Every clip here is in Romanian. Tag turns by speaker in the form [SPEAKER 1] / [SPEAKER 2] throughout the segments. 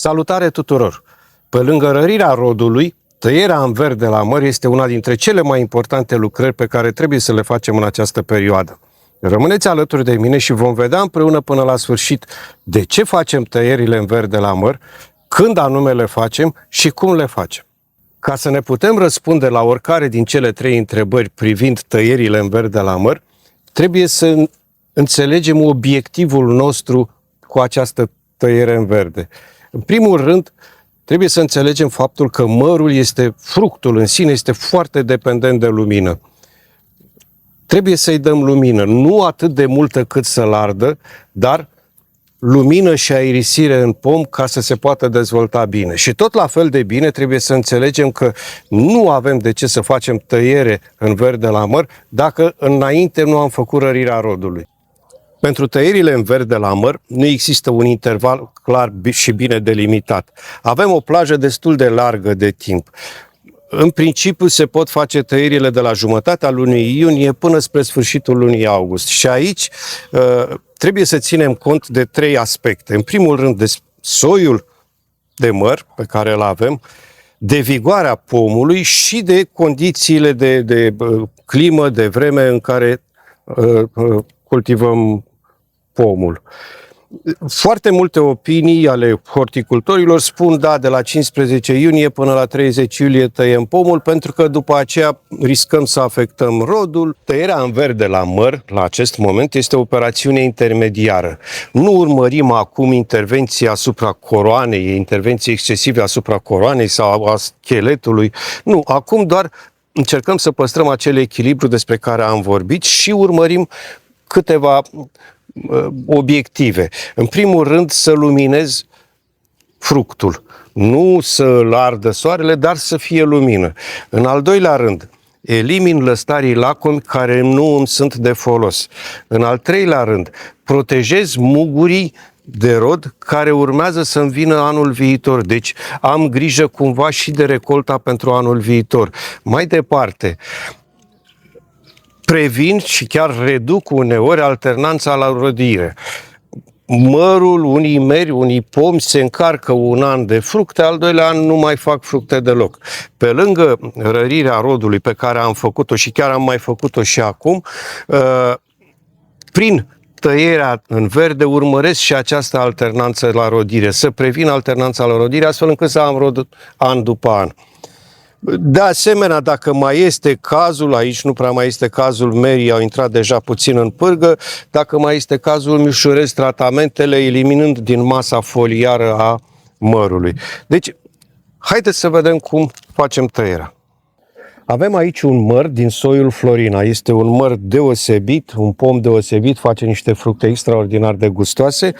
[SPEAKER 1] Salutare tuturor! Pe lângă rărirea rodului, tăierea în verde la măr este una dintre cele mai importante lucrări pe care trebuie să le facem în această perioadă. Rămâneți alături de mine și vom vedea împreună până la sfârșit de ce facem tăierile în verde la măr, când anume le facem și cum le facem. Ca să ne putem răspunde la oricare din cele trei întrebări privind tăierile în verde la măr, trebuie să înțelegem obiectivul nostru cu această tăiere în verde. În primul rând, trebuie să înțelegem faptul că mărul fructul în sine este foarte dependent de lumină. Trebuie să-i dăm lumină, nu atât de multă cât să-l ardă, dar lumină și aerisire în pom ca să se poată dezvolta bine. Și tot la fel de bine trebuie să înțelegem că nu avem de ce să facem tăiere în verde la măr dacă înainte nu am făcut rărirea rodului. Pentru tăierile în verde la măr nu există un interval clar și bine delimitat. Avem o plajă destul de largă de timp. În principiu se pot face tăierile de la jumătatea lunii iunie până spre sfârșitul lunii august. Și aici trebuie să ținem cont de trei aspecte. În primul rând de soiul de măr pe care îl avem, de vigoarea pomului și de condițiile de climă, de vreme în care cultivăm pomul. Foarte multe opinii ale horticultorilor spun, da, de la 15 iunie până la 30 iulie tăiem pomul, pentru că după aceea riscăm să afectăm rodul. Tăierea în verde la măr, la acest moment, este o operațiune intermediară. Nu urmărim acum intervenții asupra coroanei, intervenții excesive asupra coroanei sau a scheletului. Nu, acum doar încercăm să păstrăm acel echilibru despre care am vorbit și urmărim câteva obiective. În primul rând să luminez fructul, nu să-l ardă soarele, dar să fie lumină. În al doilea rând, elimin lăstarii lacomi care nu îmi sunt de folos. În al treilea rând, protejez mugurii de rod care urmează să-mi vină anul viitor. Deci am grijă cumva și de recolta pentru anul viitor. Mai departe, previn și chiar reduc uneori alternanța la rodire. Mărul, unii meri, unii pomi se încarcă un an de fructe, al doilea an nu mai fac fructe deloc. Pe lângă rărirea rodului pe care am făcut-o și chiar am mai făcut-o și acum, prin tăierea în verde urmăresc și această alternanță la rodire, să previn alternanța la rodire astfel încât să am rod an după an. De asemenea, dacă mai este cazul, aici nu prea mai este cazul, merii au intrat deja puțin în pârgă, dacă mai este cazul, îmi ușurez tratamentele eliminând din masa foliară a mărului. Deci, haideți să vedem cum facem tăierea. Avem aici un măr din soiul Florina. Este un măr deosebit, un pom deosebit, face niște fructe extraordinar de gustoase.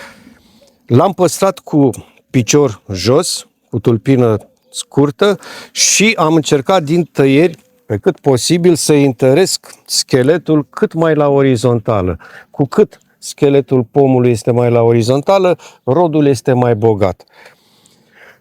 [SPEAKER 1] L-am păstrat cu picior jos, cu tulpină scurtă și am încercat din tăieri, pe cât posibil, să întăresc scheletul cât mai la orizontală. Cu cât scheletul pomului este mai la orizontală, rodul este mai bogat.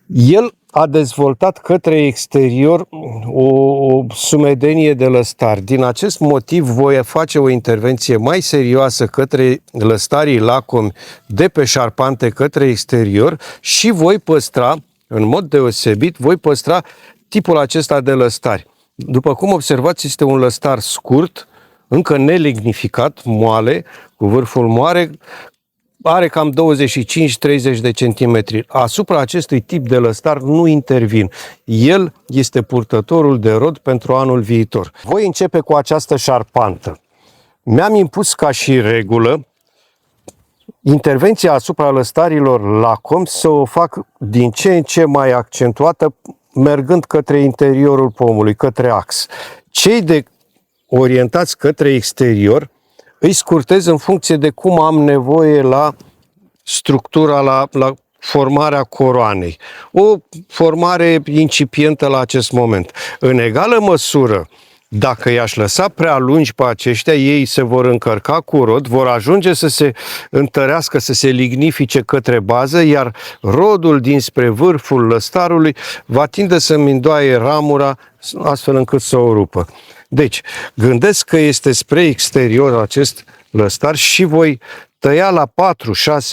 [SPEAKER 1] El a dezvoltat către exterior o sumedenie de lăstari. Din acest motiv voi face o intervenție mai serioasă către lăstarii lacomi de pe șarpante către exterior și voi păstra, în mod deosebit, voi păstra tipul acesta de lăstari. După cum observați, este un lăstar scurt, încă nelignificat, moale, cu vârful moare, are cam 25-30 de centimetri. Asupra acestui tip de lăstar nu intervin. El este purtătorul de rod pentru anul viitor. Voi începe cu această șarpantă. Mi-am impus ca și regulă intervenția asupra lăstarilor lacomi să o fac din ce în ce mai accentuată, mergând către interiorul pomului, către ax. Cei orientați către exterior îi scurtez în funcție de cum am nevoie la structura, la formarea coroanei. O formare incipientă la acest moment. În egală măsură, dacă i-aș lăsa prea lungi pe aceștia, ei se vor încărca cu rod, vor ajunge să se întărească, să se lignifice către bază, iar rodul dinspre vârful lăstarului va tinde să-mi îndoaie ramura astfel încât să o rupă. Deci, gândesc că este spre exterior acest lăstar și voi tăia la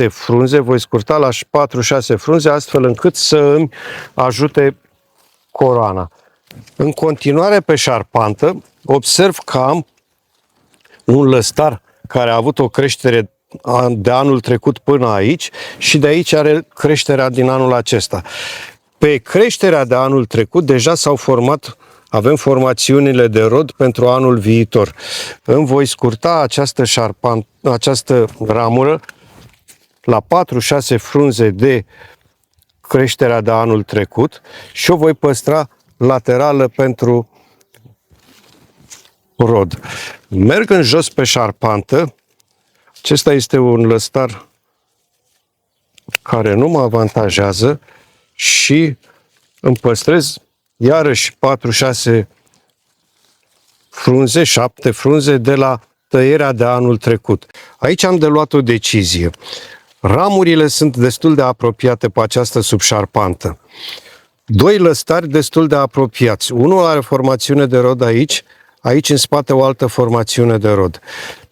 [SPEAKER 1] 4-6 frunze, voi scurta la 4-6 frunze, astfel încât să îmi ajute coroana. În continuare pe șarpantă, observ că am un lăstar care a avut o creștere de anul trecut până aici și de aici are creșterea din anul acesta. Pe creșterea de anul trecut deja s-au format, avem formațiunile de rod pentru anul viitor. Îmi voi scurta această ramură la 4-6 frunze de creșterea de anul trecut și o voi păstra laterală pentru rod. Merg în jos pe șarpantă. Acesta este un lăstar care nu mă avantajează și îmi păstrez iarăși 4-6 frunze, 7 frunze de la tăierea de anul trecut. Aici am de luat o decizie. Ramurile sunt destul de apropiate pe această subșarpantă. Doi lăstari destul de apropiați. Unul are formațiune de rod aici, aici în spate o altă formațiune de rod.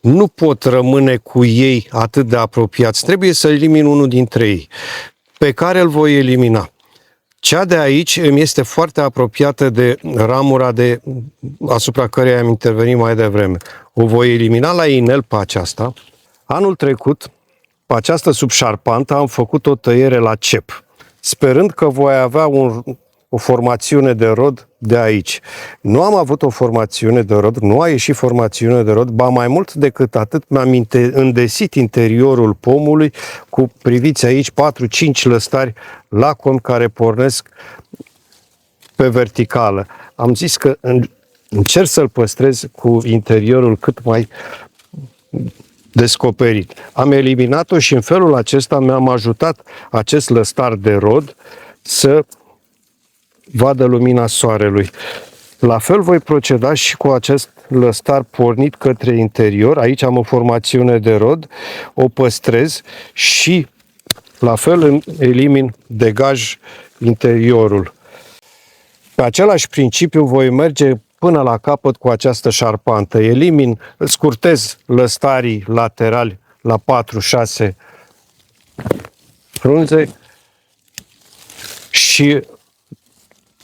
[SPEAKER 1] Nu pot rămâne cu ei atât de apropiați. Trebuie să elimin unul dintre ei, pe care îl voi elimina. Cea de aici îmi este foarte apropiată de ramura asupra căreia am intervenit mai devreme. O voi elimina la inel pe aceasta. Anul trecut, pe această subșarpantă, am făcut o tăiere la cep, sperând că voi avea o formațiune de rod de aici. Nu am avut o formațiune de rod, nu a ieșit formațiune de rod, ba mai mult decât atât, mi-am îndesit interiorul pomului cu, priviți aici, 4-5 lăstari lacomi care pornesc pe verticală. Am zis că încerc să-l păstrez cu interiorul cât mai descoperit. Am eliminat-o și în felul acesta mi-am ajutat acest lăstar de rod să vadă lumina soarelui. La fel voi proceda și cu acest lăstar pornit către interior. Aici am o formațiune de rod, o păstrez și la fel elimin, degaj interiorul. Pe același principiu voi merge până la capăt cu această șarpantă. Scurtez lăstarii laterali la 4-6 frunze și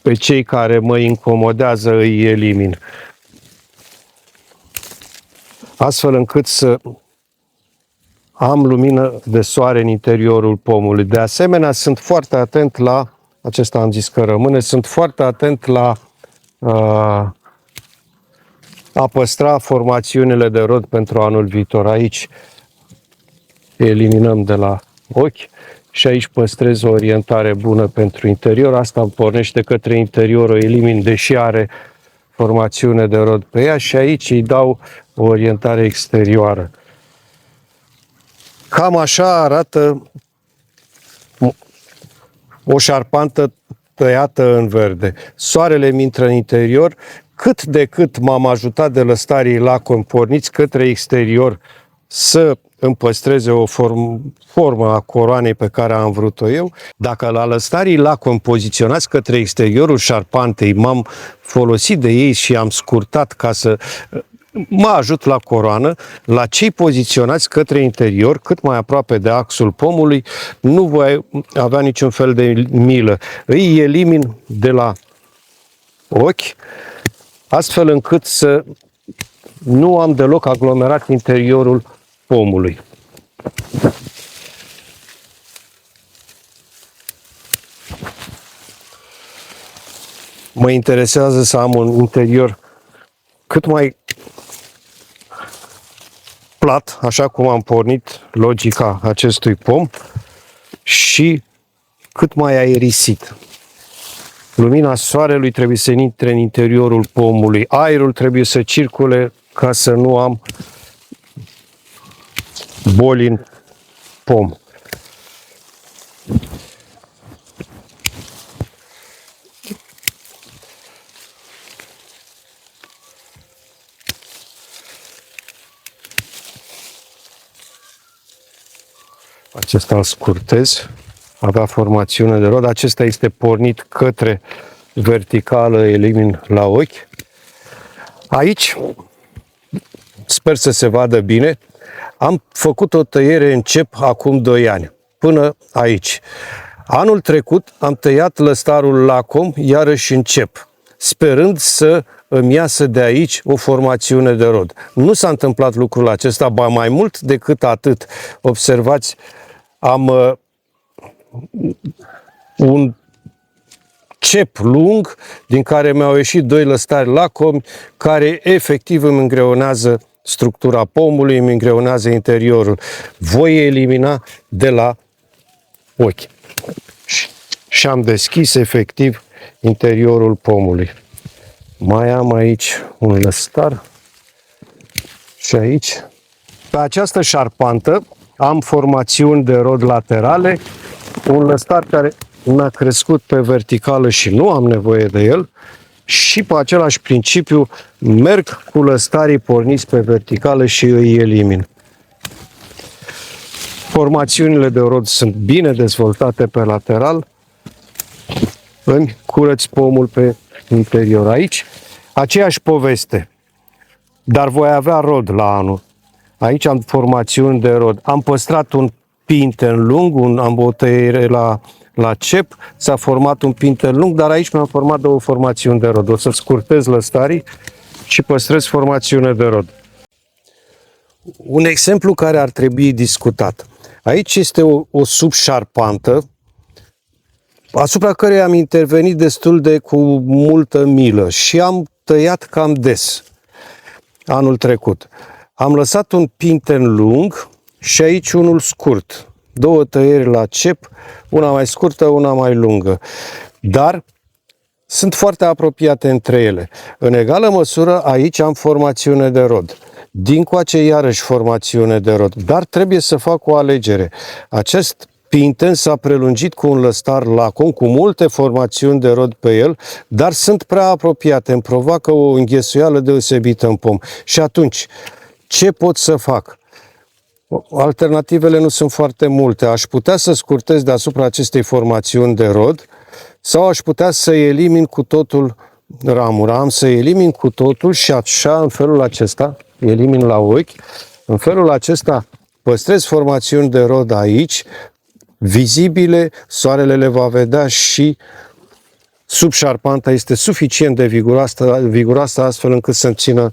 [SPEAKER 1] pe cei care mă incomodează îi elimin. Astfel încât să am lumină de soare în interiorul pomului. De asemenea, sunt foarte atent la, acesta am zis că rămâne, sunt foarte atent la a păstra formațiunile de rod pentru anul viitor. Aici eliminăm de la ochi și aici păstrez o orientare bună pentru interior. Asta îmi pornește către interior, o elimin, deși are formațiune de rod pe ea, și aici îi dau o orientare exterioară. Cam așa arată o șarpantă tăiată în verde. Soarele mi intră în interior, cât de cât m-am ajutat de lăstarii lacomi porniți către exterior să îmi păstreze o formă a coroanei pe care am vrut-o eu. Dacă la lăstarii lacomi poziționați către exteriorul șarpantei m-am folosit de ei și am scurtat ca să mă ajut la coroană, la cei poziționați către interior, cât mai aproape de axul pomului, nu voi avea niciun fel de milă. Îi elimin de la ochi, astfel încât să nu am deloc aglomerat interiorul pomului. Mă interesează să am un interior cât mai plat, așa cum am pornit logica acestui pom, și cât mai aerisit. Lumina soarelui trebuie să intre în interiorul pomului, aerul trebuie să circule ca să nu am boli în pom. Acesta îl scurtez, avea formațiune de rod, acesta este pornit către verticală, elimin la ochi. Aici, sper să se vadă bine, Am făcut o tăiere în cep acum 2 ani, până aici. Anul trecut am tăiat lăstarul lacom, iarăși în cep, sperând să îmi iasă de aici o formațiune de rod. Nu s-a întâmplat lucrul acesta, ba mai mult decât atât. Observați, am un cep lung, din care mi-au ieșit 2 lăstari lacomi, care efectiv îmi îngreunează structura pomului, îmi îngreunează interiorul. Voi elimina de la ochi. Și am deschis efectiv interiorul pomului. Mai am aici un lăstar și aici. Pe această șarpantă am formațiuni de rod laterale, un lăstar care n-a crescut pe verticală și nu am nevoie de el, și pe același principiu merg cu lăstarii porniți pe verticală și îi elimin. Formațiunile de rod sunt bine dezvoltate pe lateral, îmi curăț pomul pe interior. Aici aceeași poveste, dar voi avea rod la anul. Aici am formațiuni de rod. Am păstrat un pinten lung, am o tăiere la cep, s-a format un pinten lung, dar aici mi-am format 2 formațiuni de rod. O să scurtez lăstarii și păstrez formațiune de rod. Un exemplu care ar trebui discutat. Aici este o subșarpantă, asupra căreia am intervenit destul de cu multă milă și am tăiat cam des anul trecut. Am lăsat un pinten lung și aici unul scurt. 2 tăieri la cep, una mai scurtă, una mai lungă. Dar sunt foarte apropiate între ele. În egală măsură, aici am formațiune de rod. Dincoace iarăși formațiune de rod. Dar trebuie să fac o alegere. Acest pinten s-a prelungit cu un lăstar lacom, cu multe formațiuni de rod pe el, dar sunt prea apropiate, îmi provoacă o înghesuială deosebită în pom. Și atunci, ce pot să fac? Alternativele nu sunt foarte multe. Aș putea să scurtez deasupra acestei formațiuni de rod sau aș putea să elimin cu totul ramura. Am să elimin cu totul și așa, în felul acesta, elimin la ochi. În felul acesta păstrez formațiuni de rod aici, vizibile, soarele le va vedea și subșarpanta este suficient de viguroasă astfel încât să-mi țină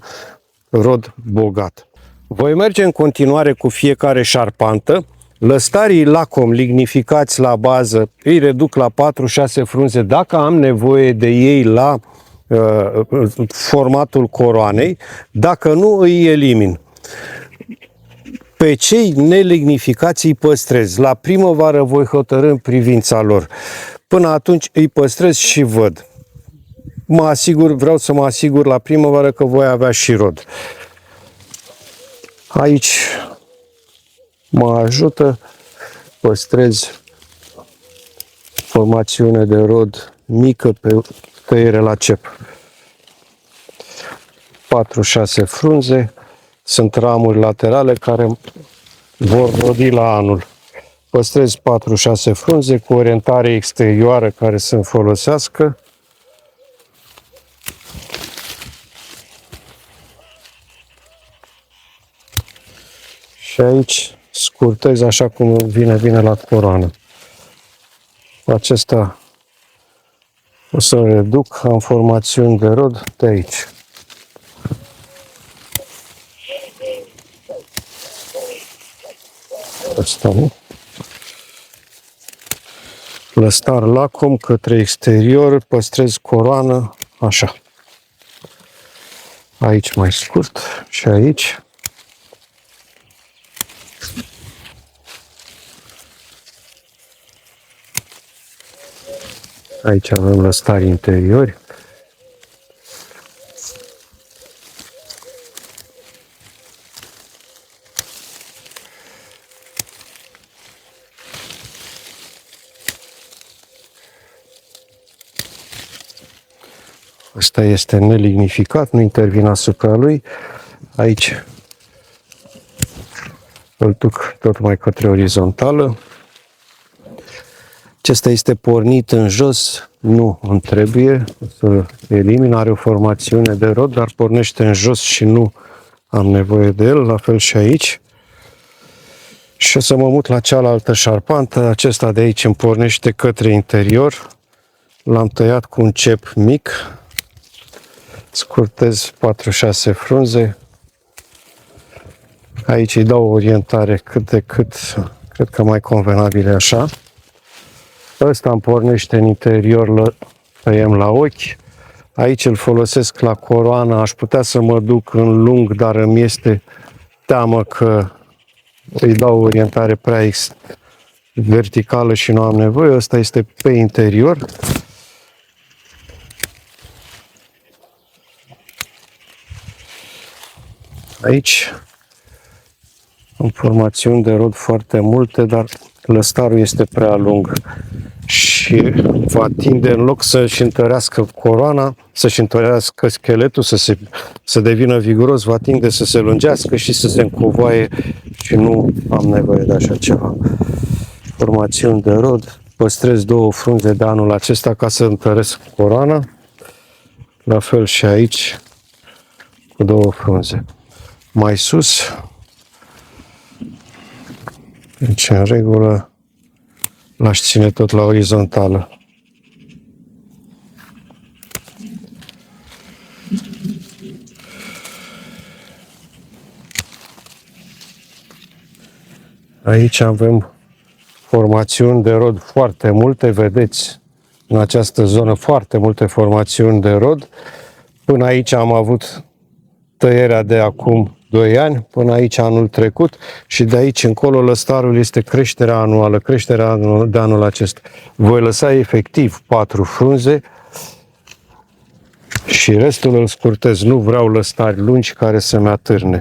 [SPEAKER 1] rod bogat. Voi merge în continuare cu fiecare șarpantă. Lăstarii lacom lignificați la bază îi reduc la 4-6 frunze dacă am nevoie de ei la formatul coroanei, dacă nu îi elimin. Pe cei nelignificați îi păstrez. La primăvară voi hotărî în privința lor. Până atunci îi păstrez și văd. Vreau să mă asigur la primăvară că voi avea și rod. Aici mă ajută, păstrez formațiune de rod mică pe tăiere la cep. 4-6 frunze, sunt ramuri laterale care vor rodi la anul. Păstrez 4-6 frunze cu orientare exterioară care să-mi folosească. Și aici scurtez așa cum vine bine la coroană. Acesta o să reduc, am formațiuni de rod de aici. Asta, nu? Lăstar lacom către exterior, păstrez coroană, așa. Aici mai scurt și aici. Aici avem lăstari interiori. Ăsta este nelignificat, nu intervin asupra lui. Aici îl duc tot mai către orizontală. Acesta este pornit în jos, nu îmi trebuie să elimin, are o formațiune de rod, dar pornește în jos și nu am nevoie de el, la fel și aici. Și o să mă mut la cealaltă șarpantă. Acesta de aici îmi pornește către interior. L-am tăiat cu un cep mic. Scurtez 4-6 frunze. Aici îi dau o orientare cât de cât, cred că mai convenabil așa. Ăsta îmi pornește în interior, tăiem la ochi. Aici îl folosesc la coroană. Aș putea să mă duc în lung, dar îmi este teamă că îi dau o orientare prea verticală și nu am nevoie. Ăsta este pe interior. Aici am formațiuni de rod foarte multe, dar lăstarul este prea lung și va tinde, în loc să-și întărească coroana, să-și întărească scheletul, să devină viguros, va tinde să se lungească și să se încovoaie și nu am nevoie de așa ceva. Formațiuni de rod, păstrez 2 frunze de anul acesta ca să întăresc coroana, la fel și aici cu 2 frunze. Mai sus, deci în regulă, l-aș ține tot la orizontală. Aici avem formațiuni de rod foarte multe, vedeți în această zonă foarte multe formațiuni de rod. Până aici am avut tăierea de acum 2 ani, până aici anul trecut și de aici încolo lăstarul este creșterea anuală, creșterea de anul acesta. Voi lăsa efectiv 4 frunze și restul îl scurtez. Nu vreau lăstari lungi care să-mi atârne.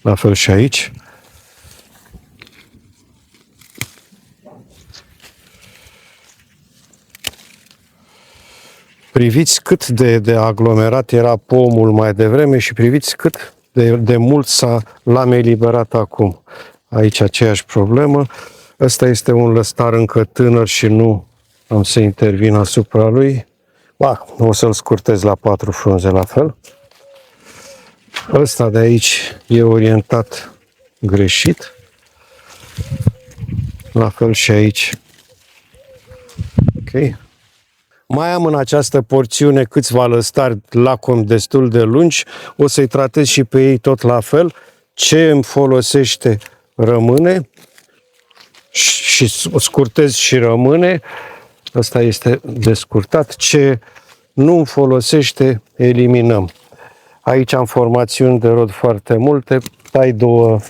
[SPEAKER 1] La fel și aici. Priviți cât de aglomerat era pomul mai devreme și priviți cât de mult l-am eliberat acum. Aici aceeași problemă. Ăsta este un lăstar încă tânăr și nu am să intervin asupra lui. O să-l scurtez la 4 frunze la fel. Ăsta de aici e orientat greșit. La fel și aici. Ok. Mai am în această porțiune câțiva lăstari lacom destul de lungi. O să-i tratez și pe ei tot la fel. Ce îmi folosește rămâne și scurtez și rămâne. Ăsta este descurtat. Ce nu îmi folosește, eliminăm. Aici am formațiuni de rod foarte multe. Tai 2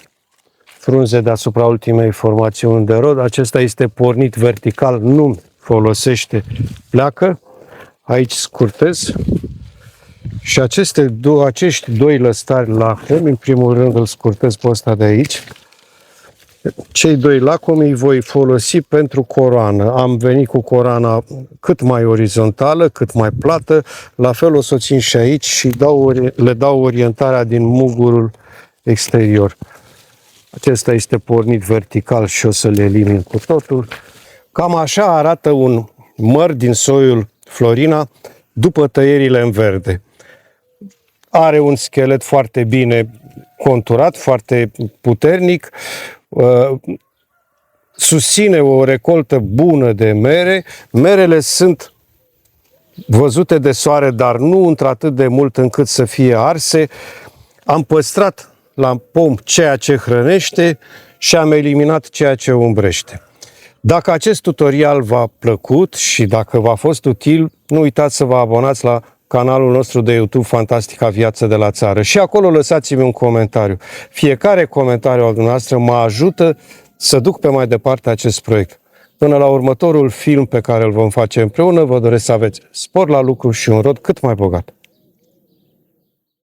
[SPEAKER 1] frunze deasupra ultimei formațiuni de rod. Acesta este pornit vertical, nu folosește, pleacă. Aici scurtez. Și acești 2 lăstari lacomi, în primul rând îl scurtez pe ăsta de aici. Cei 2 lacomi îi voi folosi pentru coroană. Am venit cu coroana cât mai orizontală, cât mai plată. La fel o să o țin și aici și le dau orientarea din mugurul exterior. Acesta este pornit vertical și o să le elimin cu totul. Cam așa arată un măr din soiul Florina după tăierile în verde. Are un schelet foarte bine conturat, foarte puternic, susține o recoltă bună de mere. Merele sunt văzute de soare, dar nu într-atât de mult încât să fie arse. Am păstrat la pom ceea ce hrănește și am eliminat ceea ce umbrește. Dacă acest tutorial v-a plăcut și dacă v-a fost util, nu uitați să vă abonați la canalul nostru de YouTube Fantastica Viață de la Țară. Și acolo lăsați-mi un comentariu. Fiecare comentariu al dumneavoastră mă ajută să duc pe mai departe acest proiect. Până la următorul film pe care îl vom face împreună, vă doresc să aveți spor la lucru și un rod cât mai bogat.